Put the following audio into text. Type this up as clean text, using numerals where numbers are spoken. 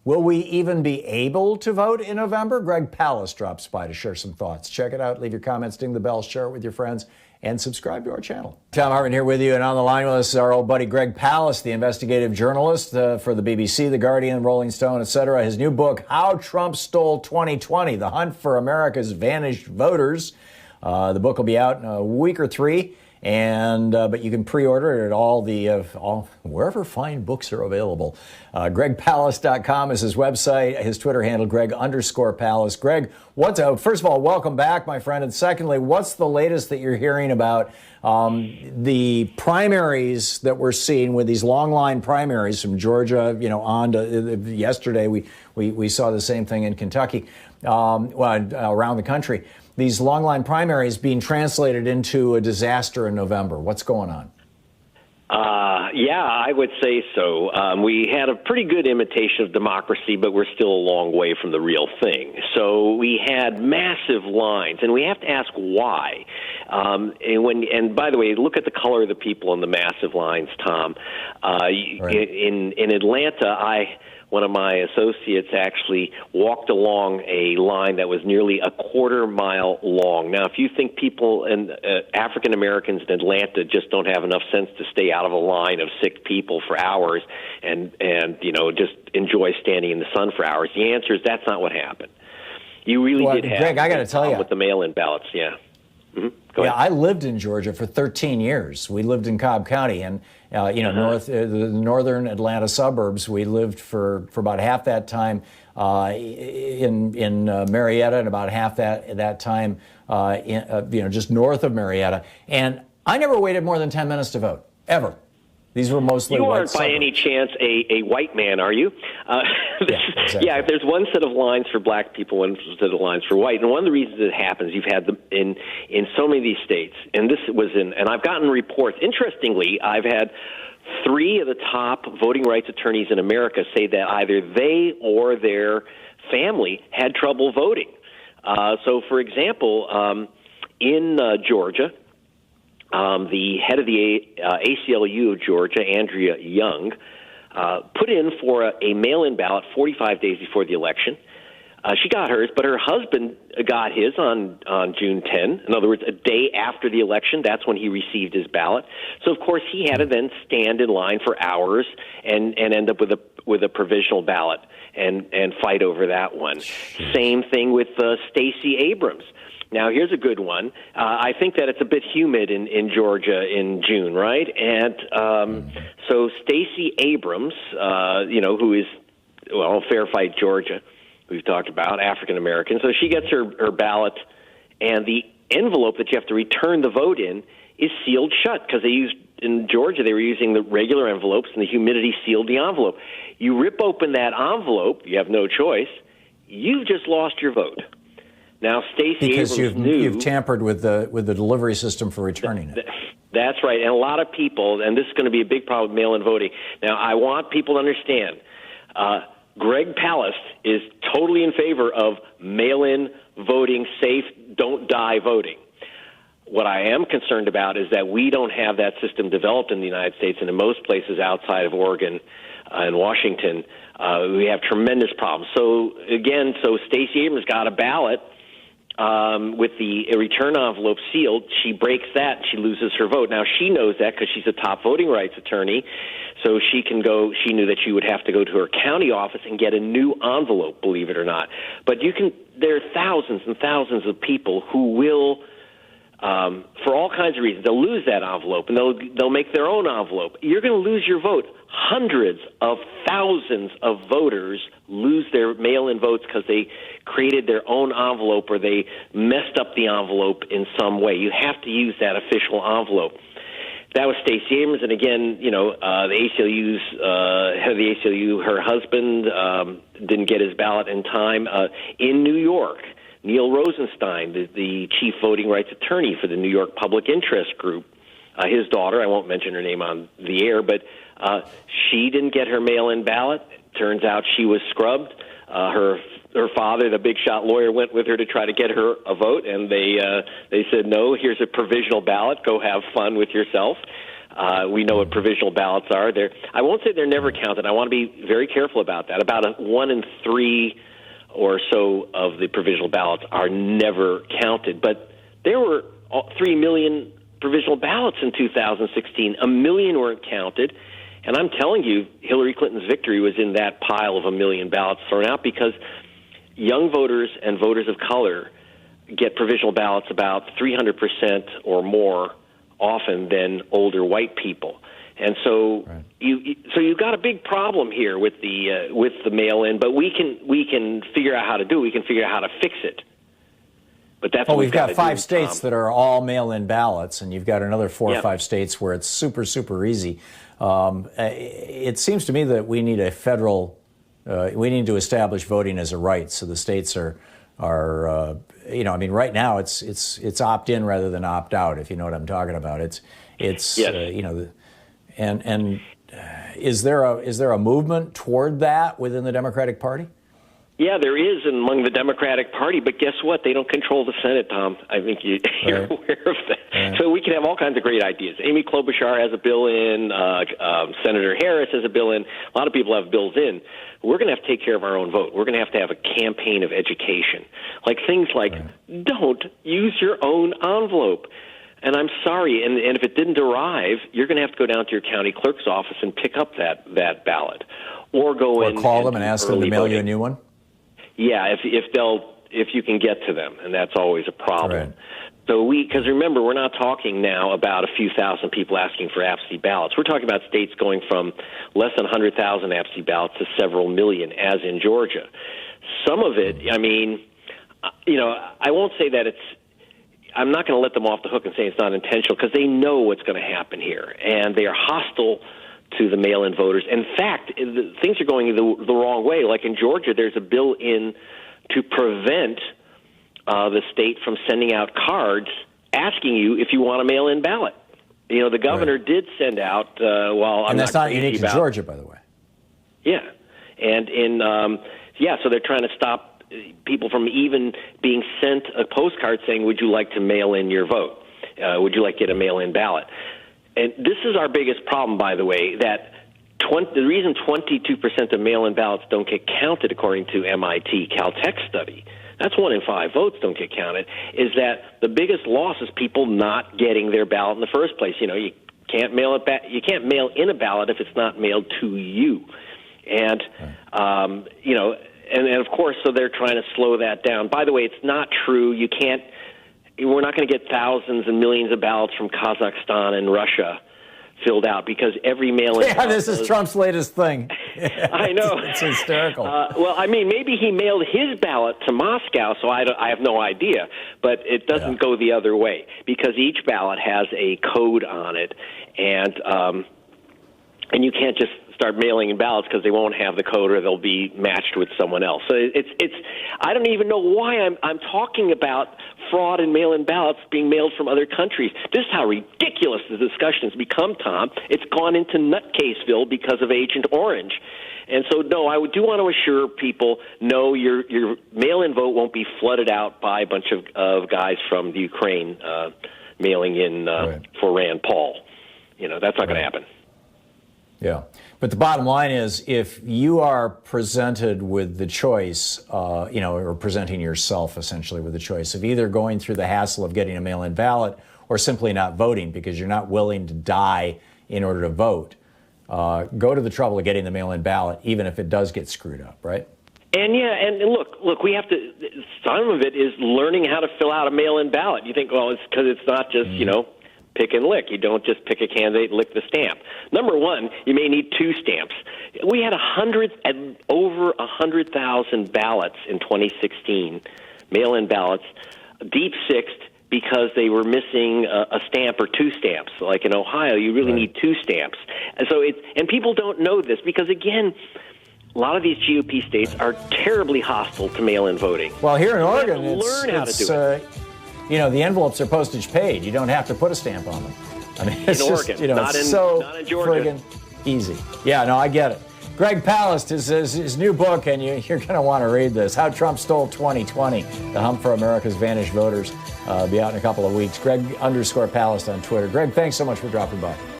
Will we even be able to vote in November? Greg Palast drops by to share some thoughts. Check it out. Leave your comments, ding the bell, share it with your friends, and subscribe to our channel. Thom Hartmann here with you, and on the line with us is our old buddy Greg Palast, the investigative journalist for the BBC, The Guardian, Rolling Stone, etc. His new book, How Trump Stole 2020, The Hunt for America's Vanished Voters. The book will be out in a week or three. But you can pre-order it at all wherever fine books are available. GregPalast.com is his website. His Twitter handle, Greg_Palast. Greg, first of all, welcome back, my friend. And secondly, what's the latest that you're hearing about the primaries that we're seeing with these long line primaries from Georgia, on to yesterday? We saw the same thing in Kentucky, around the country. These long line primaries being translated into a disaster in November. What's going on? Yeah, I would say so. We had a pretty good imitation of democracy, but we're still a long way from the real thing. So we had massive lines, and we have to ask why. And by the way, look at the color of the people in the massive lines, Tom. Right. In Atlanta, one of my associates actually walked along a line that was nearly a quarter-mile long. Now, if you think people and African Americans in Atlanta just don't have enough sense to stay out of a line of sick people for hours and just enjoy standing in the sun for hours, the answer is that's not what happened. You really did have Greg, I got to tell you, with the mail-in ballots, yeah. Mm-hmm. Go ahead. I lived in Georgia for 13 years. We lived in Cobb County, and the northern Atlanta suburbs. We lived for about half that time in Marietta, and about half that time just north of Marietta. And I never waited more than 10 minutes to vote, ever. These were mostly white aren't by any chance a white man, are you? Exactly. Yeah, there's one set of lines for black people, one set of lines for white. And one of the reasons it happens, you've had them in so many of these states, and and I've gotten reports. Interestingly, I've had 3 of the top voting rights attorneys in America say that either they or their family had trouble voting. So, for example, in Georgia, the head of the ACLU of Georgia, Andrea Young, put in for a mail-in ballot 45 days before the election. She got hers, but her husband got his on June 10. In other words, a day after the election, that's when he received his ballot. So, of course, he had to then stand in line for hours and end up with a provisional ballot and fight over that one. Same thing with Stacey Abrams. Now, here's a good one. I think that it's a bit humid in Georgia in June, right? And so Stacey Abrams, who is, Fair Fight Georgia, we've talked about, African-American. So she gets her ballot, and the envelope that you have to return the vote in is sealed shut because in Georgia, they were using the regular envelopes, and the humidity sealed the envelope. You rip open that envelope, you have no choice, you've just lost your vote. Now, Stacey Abrams you've tampered with the delivery system for returning it. That's right, and a lot of people, and this is going to be a big problem with mail-in voting. Now, I want people to understand, Greg Palast is totally in favor of mail-in voting, safe, don't die voting. What I am concerned about is that we don't have that system developed in the United States, and in most places outside of Oregon and Washington, we have tremendous problems. So Stacey Abrams got a ballot with the return envelope sealed. She breaks that, she loses her vote. Now, she knows that because she's a top voting rights attorney, so she knew that she would have to go to her county office and get a new envelope, believe it or not. But there are thousands and thousands of people who will, for all kinds of reasons, they'll lose that envelope, and they'll make their own envelope. You're going to lose your vote. Hundreds of thousands of voters lose their mail-in votes because they created their own envelope or they messed up the envelope in some way. You have to use that official envelope. That was Stacey Abrams, and again, the ACLU's head of the ACLU, her husband didn't get his ballot in time. In New York, Neil Rosenstein, the chief voting rights attorney for the New York Public Interest Group, his daughter, I won't mention her name on the air, but she didn't get her mail-in ballot. Turns out she was scrubbed. Her father, the big shot lawyer, went with her to try to get her a vote, and they said, no, here's a provisional ballot. Go have fun with yourself. We know what provisional ballots are. I won't say they're never counted. I want to be very careful about that. About 1 in 3 or so of the provisional ballots are never counted. But there were 3 million provisional ballots in 2016. 1 million weren't counted. And I'm telling you, Hillary Clinton's victory was in that pile of 1 million ballots thrown out because young voters and voters of color get provisional ballots about 300% or more often than older white people. And so right. you've got a big problem here with the mail-in, but we can figure out how to do it. We can figure out how to fix it. But that's what we've got 5 do, states that are all mail-in ballots, and you've got another 4 or 5 states where it's super, super easy. It seems to me that we need we need to establish voting as a right, so the states are right now it's opt-in rather than opt-out, if you know what I'm talking about. It's yes. And is there a movement toward that within the Democratic Party? Yeah, there is among the Democratic Party, but guess what? They don't control the Senate, Tom. I think you're right. aware of that. Right. So we can have all kinds of great ideas. Amy Klobuchar has a bill in. Senator Harris has a bill in. A lot of people have bills in. We're going to have to take care of our own vote. We're going to have a campaign of education, like things like right. Don't use your own envelope. And I'm sorry, and if it didn't arrive, you're going to have to go down to your county clerk's office and pick up that ballot, or go in or call them and ask them to mail you a new one. Yeah, if you can get to them, and that's always a problem. Right. So because remember, we're not talking now about a few thousand people asking for absentee ballots. We're talking about states going from less than 100,000 absentee ballots to several million, as in Georgia. Some of it, I mean, I won't say that I'm not going to let them off the hook and say it's not intentional, because they know what's going to happen here, and they are hostile to the mail-in voters. In fact, things are going the wrong way. Like in Georgia, there's a bill in to prevent the state from sending out cards asking you if you want a mail-in ballot. The governor right. did send out. And that's not unique to Georgia, by the way. Yeah, and so they're trying to stop people from even being sent a postcard saying, "Would you like to mail in your vote? Would you like to get a mail-in ballot?" And this is our biggest problem, by the way, that the reason 22% of mail-in ballots don't get counted, according to MIT Caltech study, that's 1 in 5 votes don't get counted, is that the biggest loss is people not getting their ballot in the first place. You can't mail it back. You can't mail in a ballot if it's not mailed to you. And, and of course, so they're trying to slow that down. By the way, it's not true. We're not going to get thousands and millions of ballots from Kazakhstan and Russia filled out, because every mail-in. Yeah, this is Trump's latest thing. I know. It's hysterical. Maybe he mailed his ballot to Moscow, so I have no idea. But it doesn't go the other way, because each ballot has a code on it, and you can't just start mailing in ballots because they won't have the code, or they'll be matched with someone else. So it's I don't even know why I'm talking about fraud in mail-in ballots being mailed from other countries. This is how ridiculous the discussion has become, Tom. It's gone into nutcaseville because of Agent Orange. And so, no, I do want to assure people, no, your mail-in vote won't be flooded out by a bunch of guys from the Ukraine mailing in right. for Rand Paul. That's not going to happen. Yeah. But the bottom line is, if you are presented with the choice, or presenting yourself essentially with the choice of either going through the hassle of getting a mail-in ballot or simply not voting because you're not willing to die in order to vote, go to the trouble of getting the mail-in ballot, even if it does get screwed up, right? And look, we have to, some of it is learning how to fill out a mail-in ballot. You think, well, it's because it's not just, pick and lick. You don't just pick a candidate and lick the stamp. Number one, you may need 2 stamps. We had over 100,000 ballots in 2016, mail-in ballots, deep sixed because they were missing a stamp or 2 stamps. Like in Ohio, you really need 2 stamps. And so and people don't know this because, again, a lot of these GOP states are terribly hostile to mail-in voting. Well, here in Oregon, learn how to do it. The envelopes are postage paid. You don't have to put a stamp on them. I mean, it's in just, Oregon, not in Georgia. Friggin' easy. Yeah, no, I get it. Greg Palast, his new book, and you're going to want to read this, How Trump Stole 2020, The Hunt for America's Vanished Voters. Be out in a couple of weeks. Greg _Palast on Twitter. Greg, thanks so much for dropping by.